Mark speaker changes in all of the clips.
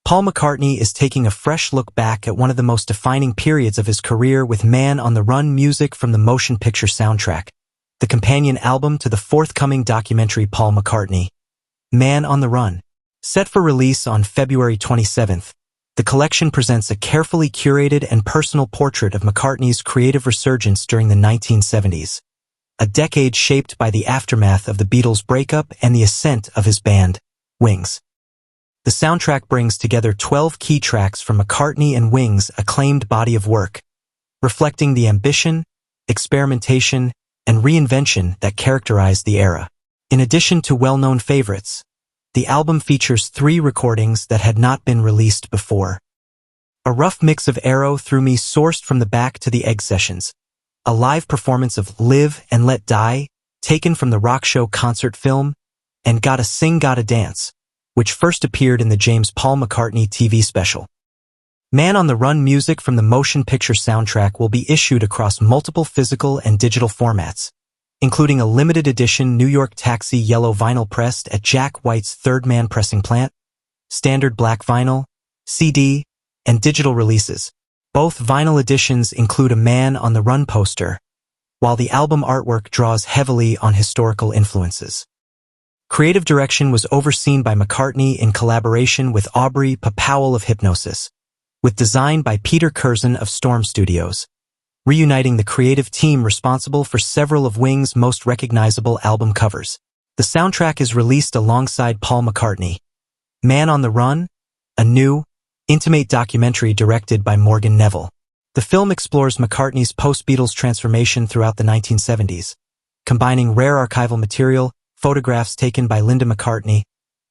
Speaker 1: Paul McCartney is taking a fresh look back at one of the most defining periods of his career with Man on the Run music from the motion picture soundtrack, the companion album to the forthcoming documentary Paul McCartney, Man on the Run. Set for release on February 27th, the collection presents a carefully curated and personal portrait of McCartney's creative resurgence during the 1970s, a decade shaped by the aftermath of the Beatles' breakup and the ascent of his band, Wings. The soundtrack brings together 12 key tracks from McCartney and Wings' acclaimed body of work, reflecting the ambition, experimentation, and reinvention that characterized the era. In addition to well-known favorites, the album features 3 recordings that had not been released before. A rough mix of Arrow Through Me sourced from the Back to the Egg sessions, a live performance of Live and Let Die, taken from the rock show concert film, and Gotta Sing, Gotta Dance, which first appeared in the James Paul McCartney TV special. Man on the Run music from the motion picture soundtrack will be issued across multiple physical and digital formats, including a limited edition New York Taxi yellow vinyl pressed at Jack White's Third Man pressing plant, standard black vinyl, CD, and digital releases. Both vinyl editions include a Man on the Run poster, while the album artwork draws heavily on historical influences. Creative direction was overseen by McCartney in collaboration with Aubrey Papowell of Hipgnosis, with design by Peter Curzon of Storm Studios, reuniting the creative team responsible for several of Wings' most recognizable album covers. The soundtrack is released alongside Paul McCartney. Man on the Run, a new, intimate documentary directed by Morgan Neville. The film explores McCartney's post-Beatles transformation throughout the 1970s, combining rare archival material, photographs taken by Linda McCartney,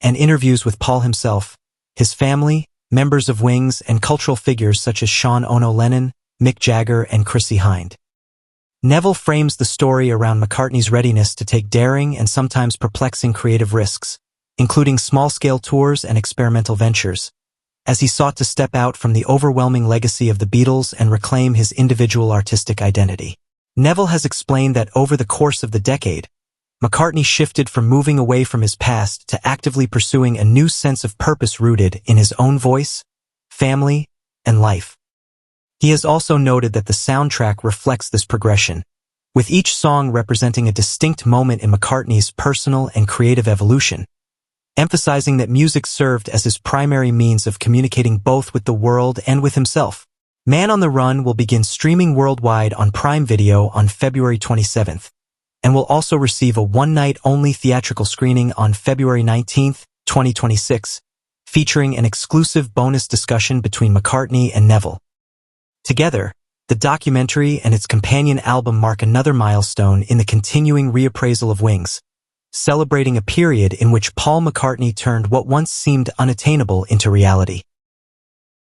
Speaker 1: and interviews with Paul himself, his family, members of Wings, and cultural figures such as Sean Ono Lennon, Mick Jagger, and Chrissie Hynde. Neville frames the story around McCartney's readiness to take daring and sometimes perplexing creative risks, including small-scale tours and experimental ventures, as he sought to step out from the overwhelming legacy of the Beatles and reclaim his individual artistic identity. Neville has explained that over the course of the decade, McCartney shifted from moving away from his past to actively pursuing a new sense of purpose rooted in his own voice, family, and life. He has also noted that the soundtrack reflects this progression, with each song representing a distinct moment in McCartney's personal and creative evolution, emphasizing that music served as his primary means of communicating both with the world and with himself. Man on the Run will begin streaming worldwide on Prime Video on February 27th, and will also receive a one-night-only theatrical screening on February 19, 2026, featuring an exclusive bonus discussion between McCartney and Neville. Together, the documentary and its companion album mark another milestone in the continuing reappraisal of Wings, celebrating a period in which Paul McCartney turned what once seemed unattainable into reality.